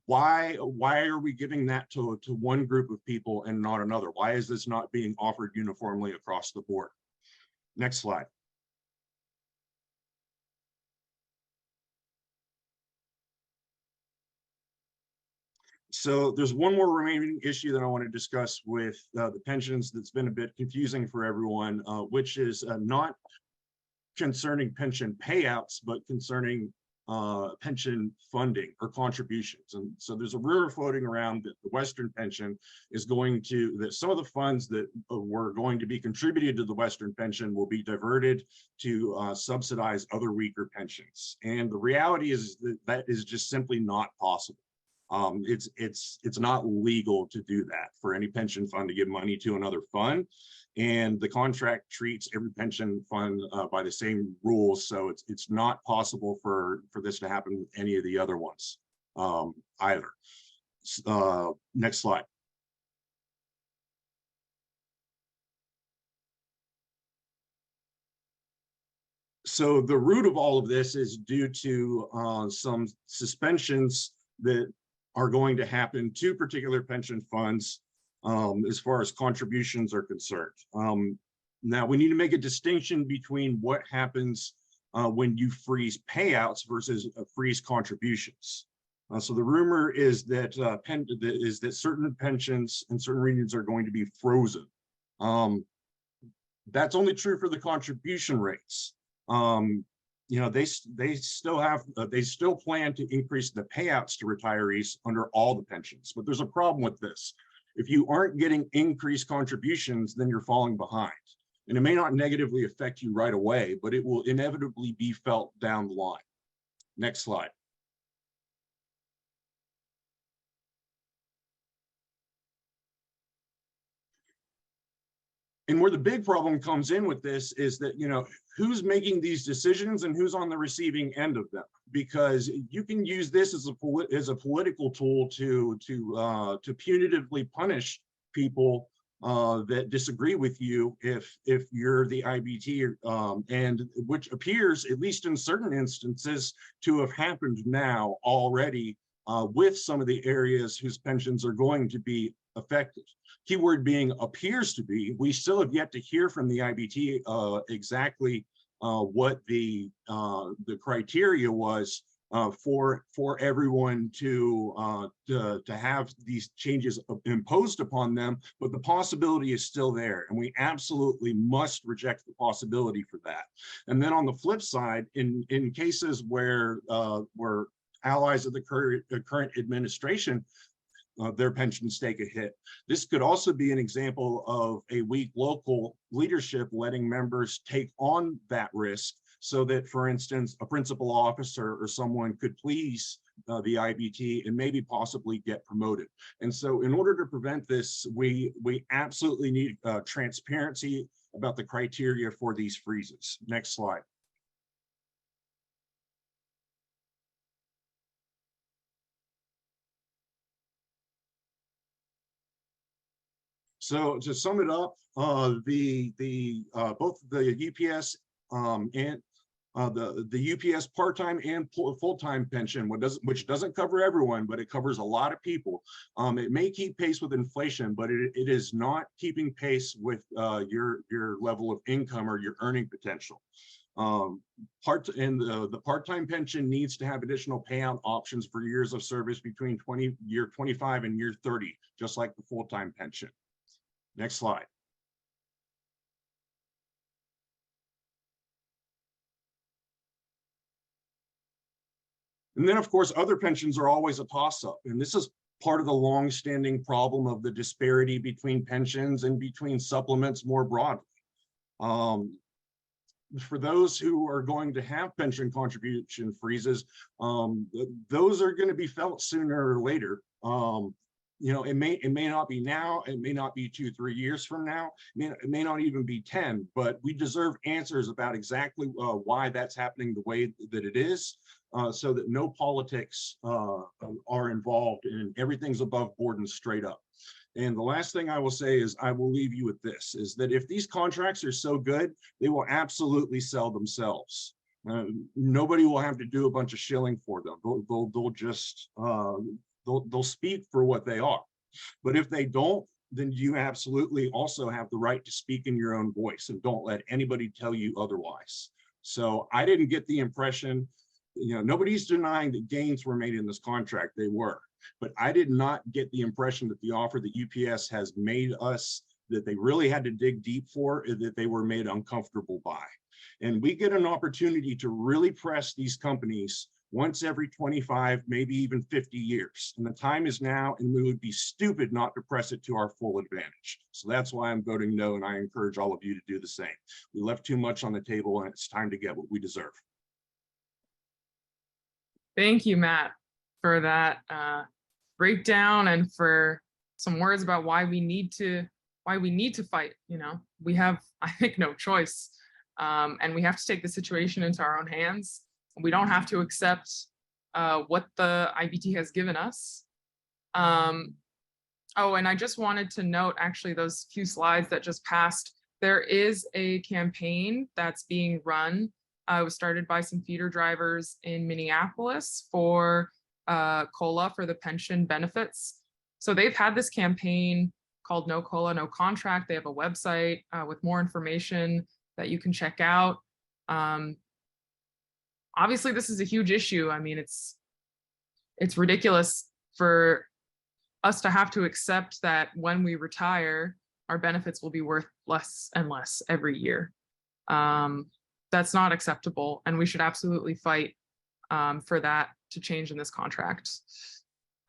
why are we giving that to one group of people and not another? Why is this not being offered uniformly across the board? Next slide. So there's one more remaining issue that I want to discuss with the pensions that's been a bit confusing for everyone, which is not concerning pension payouts, but concerning pension funding or contributions. And so there's a rumor floating around that the Western pension is going to, that some of the funds that were going to be contributed to the Western pension will be diverted to subsidize other weaker pensions. And the reality is that that is just simply not possible. It's not legal to do that for any pension fund to give money to another fund, and the contract treats every pension fund by the same rules. So it's not possible for this to happen with any of the other ones either. Next slide. So the root of all of this is due to some suspensions that are going to happen to particular pension funds as far as contributions are concerned. Now, we need to make a distinction between what happens when you freeze payouts versus freeze contributions. So the rumor is that certain pensions in certain regions are going to be frozen. That's only true for the contribution rates. They still plan to increase the payouts to retirees under all the pensions, but there's a problem with this. If you aren't getting increased contributions, then you're falling behind. And it may not negatively affect you right away, but it will inevitably be felt down the line. Next slide. And where the big problem comes in with this is that, who's making these decisions and who's on the receiving end of them, because you can use this as a political tool to punitively punish people that disagree with you if you're the IBT, and which appears, at least in certain instances, to have happened now already with some of the areas whose pensions are going to be affected. Keyword being appears to be. We still have yet to hear from the IBT exactly what the criteria was for everyone to have these changes imposed upon them, but the possibility is still there, and we absolutely must reject the possibility for that. And then on the flip side, in cases where allies of the current administration, their pensions take a hit. This could also be an example of a weak local leadership letting members take on that risk so that, for instance, a principal officer or someone could please the IBT and maybe possibly get promoted. And so in order to prevent this, we absolutely need transparency about the criteria for these freezes. Next slide. So to sum it up, both the UPS and the UPS part-time and full-time pension, which doesn't cover everyone, but it covers a lot of people. It may keep pace with inflation, but it is not keeping pace with your level of income or your earning potential. The part-time pension needs to have additional payout options for years of service between year 25 and year 30, just like the full-time pension. Next slide. And then, of course, other pensions are always a toss-up. And this is part of the long-standing problem of the disparity between pensions and between supplements more broadly. For those who are going to have pension contribution freezes, those are going to be felt sooner or later. You know, it may not be now, it may not be 2-3 years from now, it may not even be 10, but we deserve answers about exactly why that's happening the way that it is, so that no politics are involved and everything's above board and straight up. And the last thing I will say is I will leave you with this, is that if these contracts are so good, they will absolutely sell themselves. Nobody will have to do a bunch of shilling for them. They'll just they'll speak for what they are. But if they don't, then you absolutely also have the right to speak in your own voice, and don't let anybody tell you otherwise. So I didn't get the impression, you know, nobody's denying that gains were made in this contract, they were, but I did not get the impression that the offer that UPS has made us, that they really had to dig deep for, that they were made uncomfortable by. And we get an opportunity to really press these companies once every 25, maybe even 50 years. And the time is now, and we would be stupid not to press it to our full advantage. So that's why I'm voting no, and I encourage all of you to do the same. We left too much on the table, and it's time to get what we deserve. Thank you, Matt, for that breakdown and for some words about why we need to fight. You know, we have, I think, no choice, and we have to take the situation into our own hands. We don't have to accept what the IBT has given us. Oh, and I just wanted to note, actually, those few slides that just passed, there is a campaign that's being run. It was started by some feeder drivers in Minneapolis for COLA, for the pension benefits. So they've had this campaign called No COLA, No Contract. They have a website with more information that you can check out. Obviously, this is a huge issue. I mean, it's ridiculous for us to have to accept that when we retire, our benefits will be worth less and less every year. That's not acceptable, and we should absolutely fight for that to change in this contract.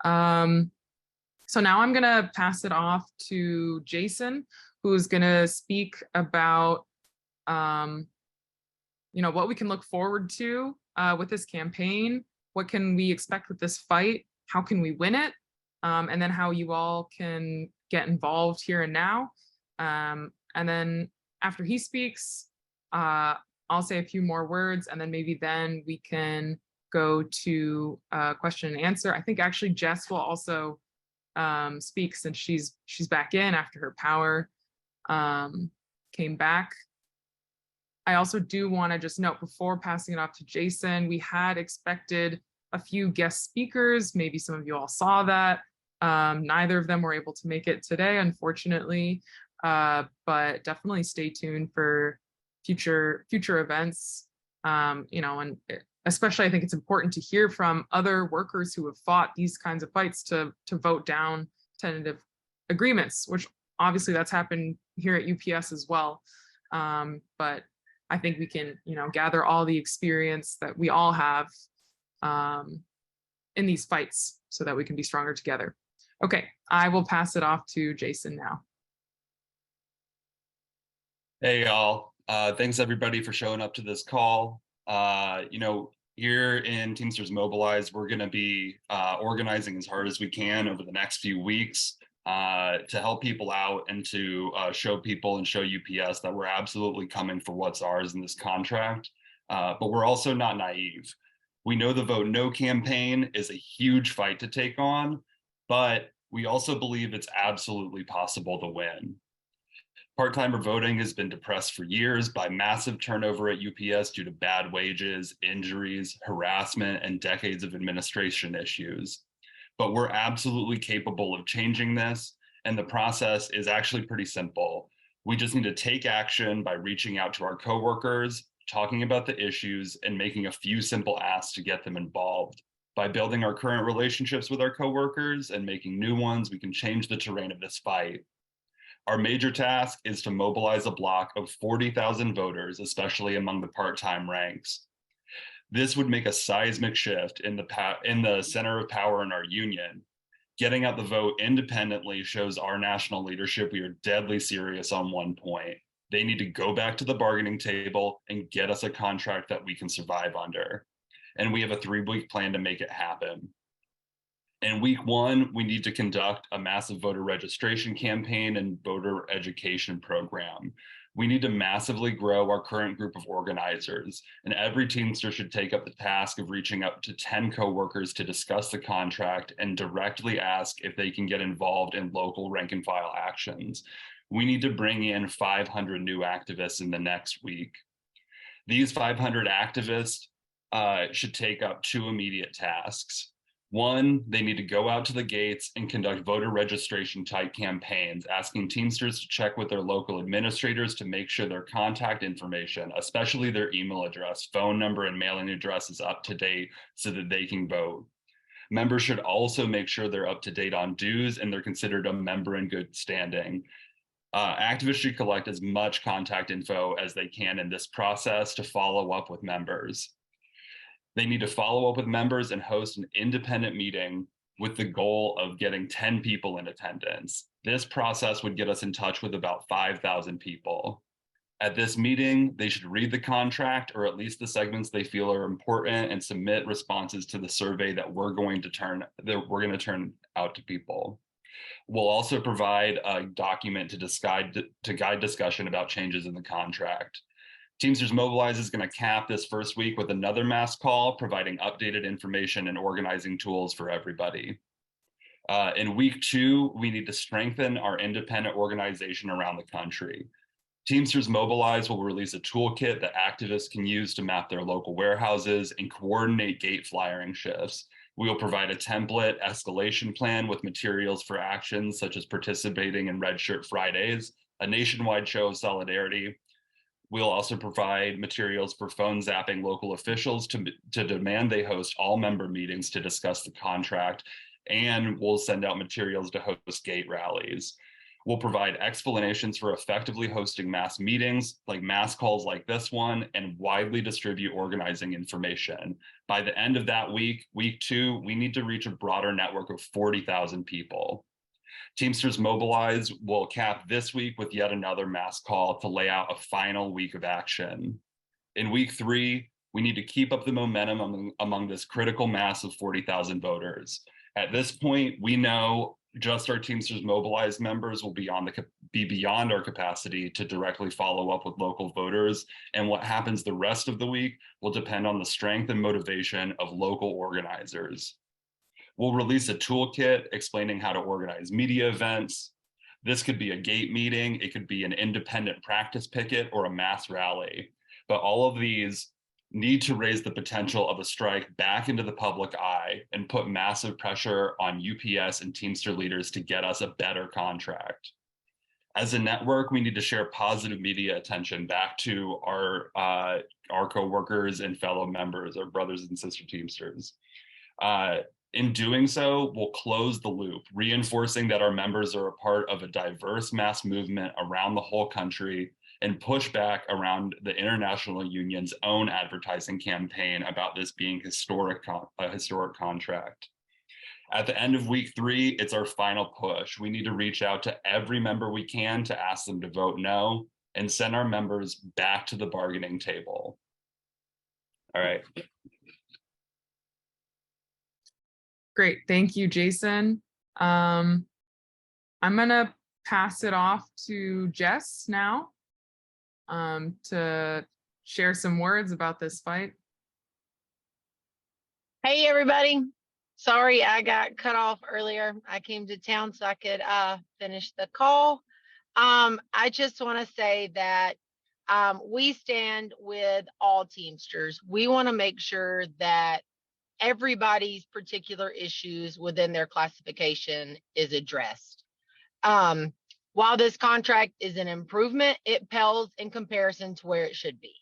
So now I'm gonna pass it off to Jason, who's gonna speak about you know, what we can look forward to with this campaign. What can we expect with this fight? How can we win it? And then how you all can get involved here and now. And then after he speaks, I'll say a few more words, and then maybe then we can go to question and answer. I think actually Jess will also speak, since she's back in after her power came back. I also do want to just note, before passing it off to Jason, we had expected a few guest speakers. Maybe some of you all saw that. Neither of them were able to make it today, unfortunately, but definitely stay tuned for future events. You know, and especially I think it's important to hear from other workers who have fought these kinds of fights to vote down tentative agreements, which obviously that's happened here at UPS as well. But I think we can, you know, gather all the experience that we all have in these fights so that we can be stronger together. Okay, I will pass it off to Jason now. Hey, y'all. Thanks everybody for showing up to this call. Here in Teamsters Mobilize, we're going to be organizing as hard as we can over the next few weeks to help people out and to show people and show UPS that we're absolutely coming for what's ours in this contract. But we're also not naive. We know the Vote No campaign is a huge fight to take on, but we also believe it's absolutely possible to win. Part-timer voting has been depressed for years by massive turnover at UPS due to bad wages, injuries, harassment, and decades of administration issues. But we're absolutely capable of changing this, and the process is actually pretty simple. We just need to take action by reaching out to our coworkers, talking about the issues, and making a few simple asks to get them involved. By building our current relationships with our coworkers and making new ones, we can change the terrain of this fight. Our major task is to mobilize a block of 40,000 voters, especially among the part-time ranks. This would make a seismic shift in the center of power in our union. Getting out the vote independently shows our national leadership we are deadly serious on one point. They need to go back to the bargaining table and get us a contract that we can survive under. And we have a 3-week plan to make it happen. In week 1, we need to conduct a massive voter registration campaign and voter education program. We need to massively grow our current group of organizers, and every Teamster should take up the task of reaching up to 10 coworkers to discuss the contract and directly ask if they can get involved in local rank and file actions. We need to bring in 500 new activists in the next week. These 500 activists should take up 2 immediate tasks. 1, they need to go out to the gates and conduct voter registration type campaigns, asking Teamsters to check with their local administrators to make sure their contact information, especially their email address, phone number, and mailing address is up to date so that they can vote. Members should also make sure they're up to date on dues and they're considered a member in good standing. Activists should collect as much contact info as they can in this process to follow up with members. They need to follow up with members and host an independent meeting with the goal of getting 10 people in attendance. This process would get us in touch with about 5,000 people. At this meeting, they should read the contract, or at least the segments they feel are important, and submit responses to the survey that we're going to turn out to people. We'll also provide a document to guide discussion about changes in the contract. Teamsters Mobilize is going to cap this first week with another mass call, providing updated information and organizing tools for everybody. In week 2, we need to strengthen our independent organization around the country. Teamsters Mobilize will release a toolkit that activists can use to map their local warehouses and coordinate gate flyering shifts. We will provide a template escalation plan with materials for actions such as participating in Red Shirt Fridays, a nationwide show of solidarity. We'll also provide materials for phone zapping local officials to demand they host all member meetings to discuss the contract, and we'll send out materials to host gate rallies. We'll provide explanations for effectively hosting mass meetings, like mass calls like this one, and widely distribute organizing information. By the end of that week, week 2, we need to reach a broader network of 40,000 people. Teamsters Mobilize will cap this week with yet another mass call to lay out a final week of action. In week 3, we need to keep up the momentum among this critical mass of 40,000 voters. At this point, we know just our Teamsters Mobilize members will be beyond our capacity to directly follow up with local voters, and what happens the rest of the week will depend on the strength and motivation of local organizers. We'll release a toolkit explaining how to organize media events. This could be a gate meeting, it could be an independent practice picket, or a mass rally. But all of these need to raise the potential of a strike back into the public eye and put massive pressure on UPS and Teamster leaders to get us a better contract. As a network, we need to share positive media attention back to our coworkers and fellow members, our brothers and sister Teamsters. In doing so, we'll close the loop, reinforcing that our members are a part of a diverse mass movement around the whole country, and push back around the International Union's own advertising campaign about this being a historic contract. At the end of week 3, it's our final push. We need to reach out to every member we can to ask them to vote no. and send our members back to the bargaining table. All right. Great, thank you, Jason. I'm gonna pass it off to Jess now to share some words about this fight. Hey, everybody. Sorry I got cut off earlier. I came to town so I could finish the call. I just want to say that we stand with all Teamsters. We want to make sure that everybody's particular issues within their classification is addressed. While this contract is an improvement, it pales in comparison to where it should be.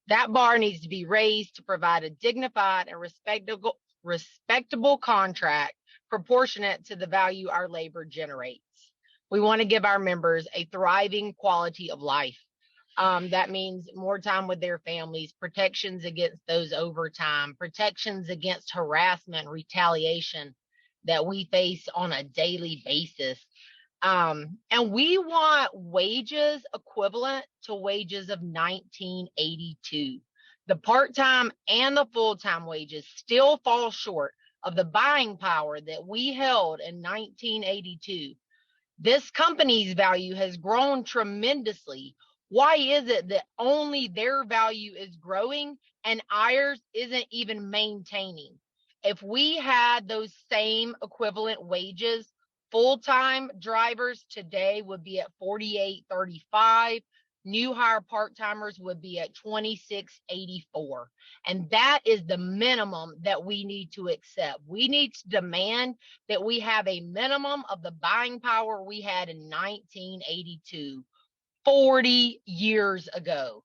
That bar needs to be raised to provide a dignified and respectable contract proportionate to the value our labor generates. We want to give our members a thriving quality of life. That means more time with their families, protections against those overtime, protections against harassment, retaliation that we face on a daily basis. And we want wages equivalent to wages of 1982. The part-time and the full-time wages still fall short of the buying power that we held in 1982. This company's value has grown tremendously. Why is it that only their value is growing and ours isn't even maintaining? If we had those same equivalent wages, full-time drivers today would be at $48.35. New hire part-timers would be at $26.84. And that is the minimum that we need to accept. We need to demand that we have a minimum of the buying power we had in 1982, 40 years ago.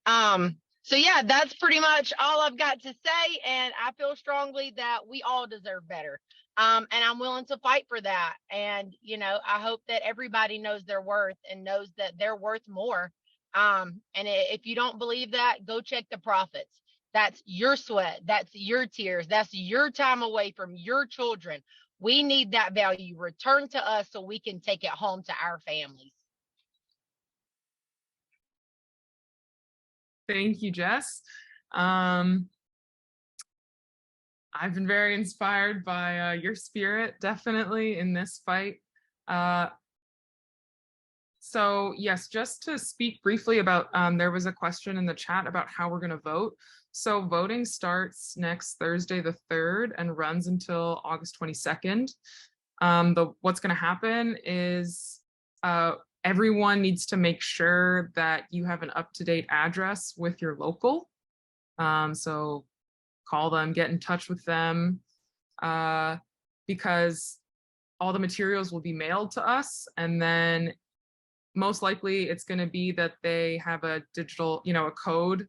So yeah, that's pretty much all I've got to say. And I feel strongly that we all deserve better. And I'm willing to fight for that. And, you know, I hope that everybody knows their worth and knows that they're worth more. And if you don't believe that, go check the profits. That's your sweat. That's your tears. That's your time away from your children. We need that value returned to us so we can take it home to our families. Thank you, Jess. I've been very inspired by your spirit, definitely, in this fight. So yes, just to speak briefly about, there was a question in the chat about how we're going to vote. So voting starts next Thursday, the 3rd, and runs until August 22nd. What's going to happen is everyone needs to make sure that you have an up-to-date address with your local. So call them, get in touch with them, because all the materials will be mailed to us. And then most likely it's going to be that they have a digital, a code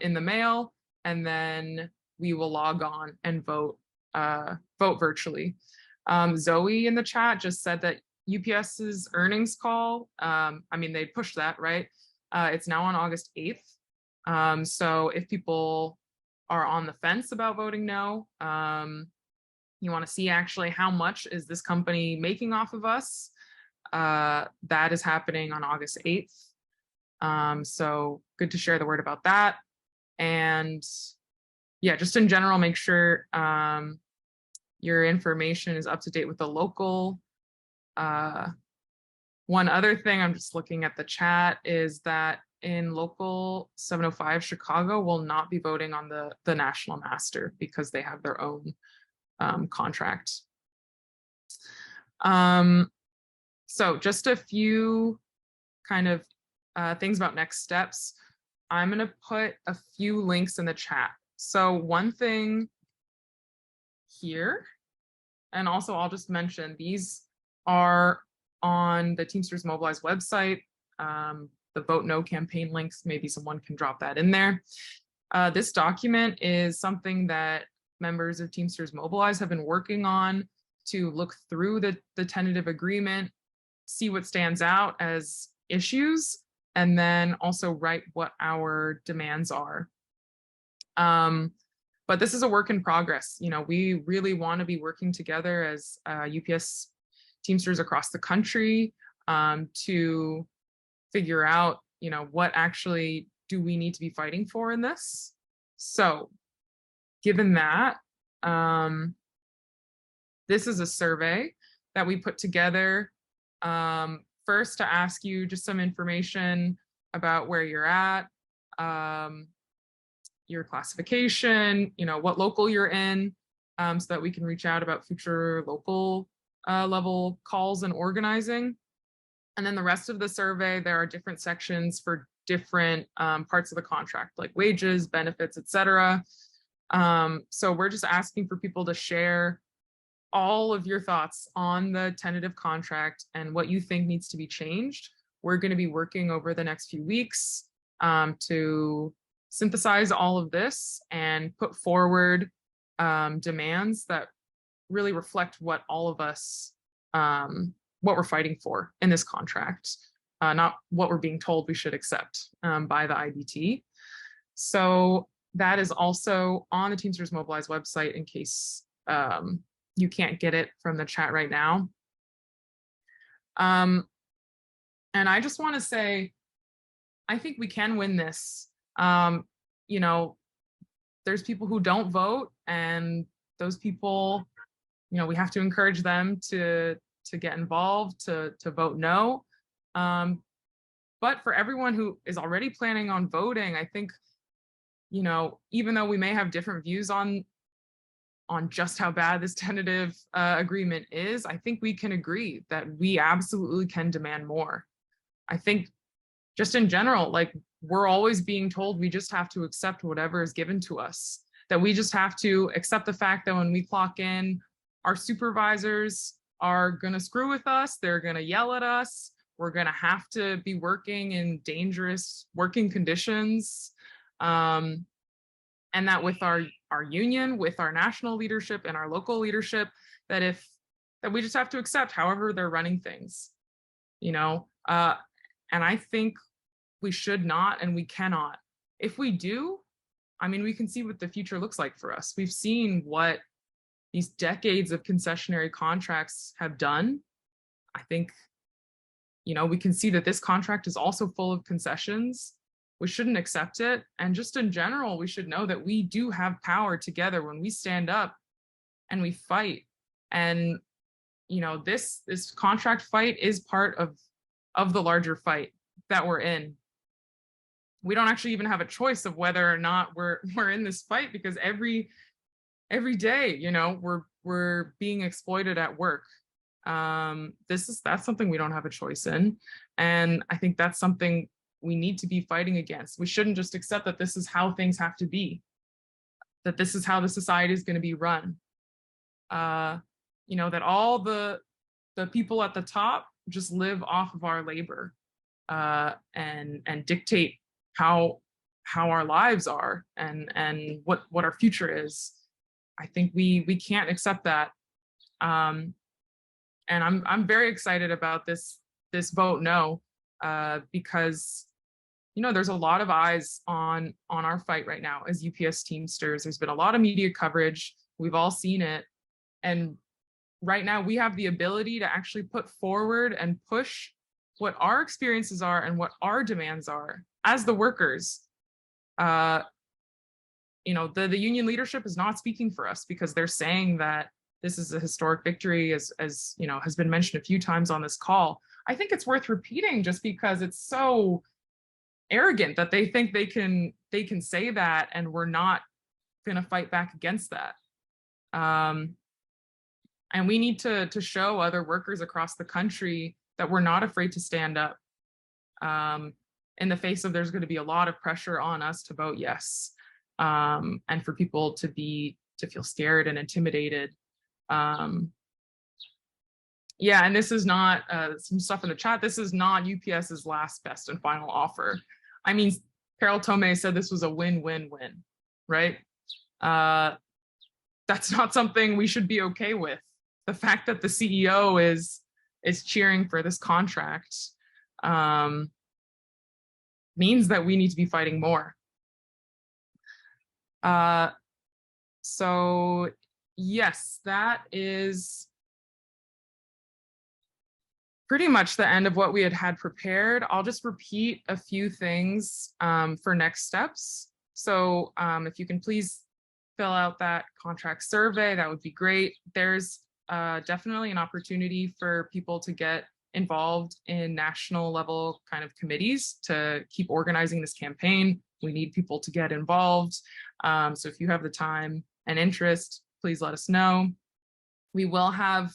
in the mail, and then we will log on and vote virtually. Zoe in the chat just said that UPS's earnings call, they pushed that, right? It's now on August 8th. So if people are on the fence about voting no, you want to see actually how much is this company making off of us, that is happening on August 8th. So good to share the word about that. And yeah, just in general, make sure your information is up to date with the local. One other thing, I'm just looking at the chat, is that in local 705, Chicago will not be voting on the national master because they have their own contract. So just a few kind of things about next steps. I'm going to put a few links in the chat. So one thing here, and also I'll just mention, these are on the Teamsters Mobilize website. The Vote No campaign links, maybe someone can drop that in there. This document is something that members of Teamsters Mobilize have been working on to look through the tentative agreement, see what stands out as issues, and then also write what our demands are. But this is a work in progress. We really want to be working together as UPS Teamsters across the country to figure out, you know, what actually do we need to be fighting for in this. So given that, this is a survey that we put together, first to ask you just some information about where you're at, your classification, you know, what local you're in, so that we can reach out about future local level calls and organizing. And then the rest of the survey, there are different sections for different parts of the contract, like wages, benefits, etc. So we're just asking for people to share all of your thoughts on the tentative contract and what you think needs to be changed. We're going to be working over the next few weeks to synthesize all of this and put forward demands that really reflect what all of us, what we're fighting for in this contract, not what we're being told we should accept by the IBT. So that is also on the Teamsters Mobilize website in case you can't get it from the chat right now. And I just want to say, I think we can win this. You know, there's people who don't vote, and those people, you know, we have to encourage them to get involved, to vote no. But for everyone who is already planning on voting, I think, you know, even though we may have different views on just how bad this tentative agreement is, I think we can agree that we absolutely can demand more. I think just in general, like, we're always being told we just have to accept whatever is given to us, that we just have to accept the fact that when we clock in, our supervisors are going to screw with us, they're going to yell at us, we're going to have to be working in dangerous working conditions. And that with our union, with our national leadership and our local leadership, that we just have to accept however they're running things, you know. And I think we should not, and we cannot. If we do, I mean, we can see what the future looks like for us. We've seen what these decades of concessionary contracts have done. I think, you know, we can see that this contract is also full of concessions. We shouldn't accept it. And just in general, we should know that we do have power together when we stand up and we fight. And, you know, this contract fight is part of the larger fight that we're in. We don't actually even have a choice of whether or not we're in this fight, because every day, you know, we're being exploited at work. That's something we don't have a choice in. And I think that's something we need to be fighting against. We shouldn't just accept that this is how things have to be, that this is how the society is going to be run. You know, that all the people at the top just live off of our labor and dictate how our lives are and what our future is. I think we can't accept that. And I'm very excited about this vote no, because, you know, there's a lot of eyes on our fight right now as UPS Teamsters. There's been a lot of media coverage. We've all seen it. And right now we have the ability to actually put forward and push what our experiences are and what our demands are as the workers. You know, the union leadership is not speaking for us because they're saying that this is a historic victory, as you know, has been mentioned a few times on this call. I think it's worth repeating just because it's so arrogant that they think they can say that and we're not going to fight back against that. And we need to show other workers across the country that we're not afraid to stand up in the face of there's going to be a lot of pressure on us to vote yes, and for people to feel scared and intimidated. Yeah, and this is not some stuff in the chat. This is not UPS's last, best, and final offer. I mean, Carol Tomei said this was a win-win-win, right? That's not something we should be okay with. The fact that the CEO is cheering for this contract means that we need to be fighting more. So yes, that is pretty much the end of what we had prepared. I'll just repeat a few things for next steps. So if you can please fill out that contract survey, that would be great. There's definitely an opportunity for people to get involved in national level kind of committees to keep organizing this campaign. We need people to get involved. So if you have the time and interest, please let us know. We will have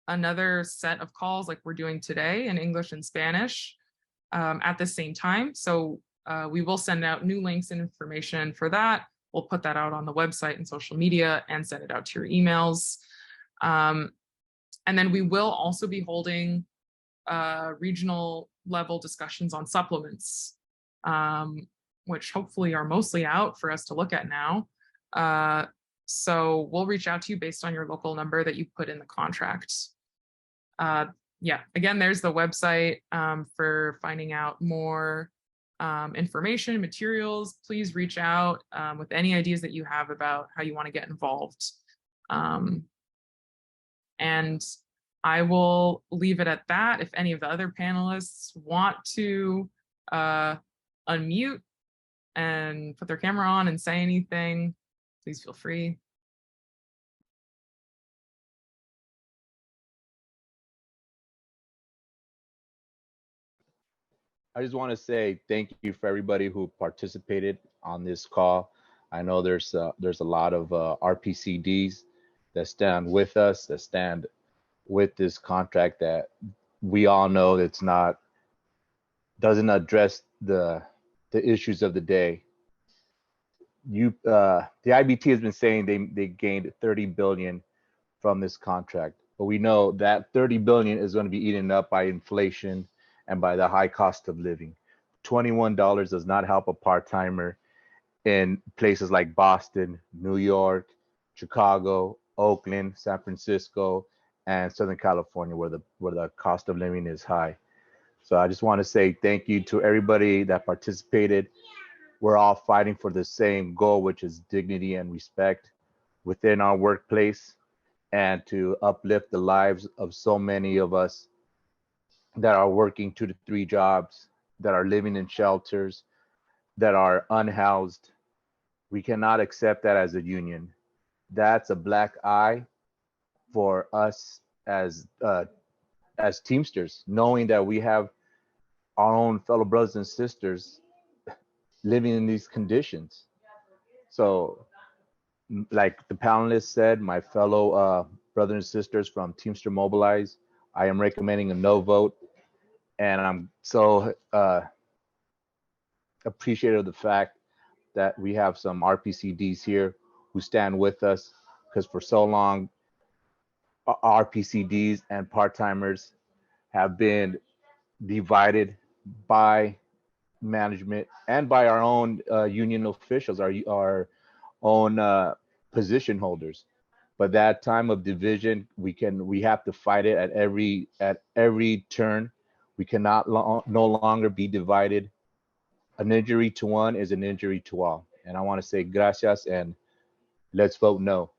another set of calls like we're doing today in English and Spanish at the same time. So we will send out new links and information for that. We'll put that out on the website and social media and send it out to your emails. And then we will also be holding regional level discussions on supplements, which hopefully are mostly out for us to look at now. So we'll reach out to you based on your local number that you put in the contract. Yeah, again, there's the website for finding out more information, materials. Please reach out with any ideas that you have about how you want to get involved. And I will leave it at that. If any of the other panelists want to unmute and put their camera on and say anything, please feel free. I just want to say thank you for everybody who participated on this call. I know there's a lot of RPCDs that stand with us, that stand with this contract that we all know doesn't address the issues of the day. The IBT has been saying they gained 30 billion from this contract, but we know that 30 billion is going to be eaten up by inflation and by the high cost of living. $21 does not help a part-timer in places like Boston, New York, Chicago, Oakland, San Francisco, and Southern California, where the cost of living is high. So I just want to say thank you to everybody that participated. We're all fighting for the same goal, which is dignity and respect within our workplace, and to uplift the lives of so many of us that are working 2 to 3 jobs, that are living in shelters, that are unhoused. We cannot accept that as a union. That's a black eye for us as Teamsters, knowing that we have our own fellow brothers and sisters living in these conditions. So, like the panelists said, my fellow brothers and sisters from Teamsters Mobilize, I am recommending a no vote. And I'm so appreciative of the fact that we have some RPCDs here who stand with us, because for so long, RPCDs and part-timers have been divided by management and by our own union officials, our own position holders. But that time of division, we have to fight it at every turn. We cannot no longer be divided. An injury to one is an injury to all. And I want to say gracias and let's vote no.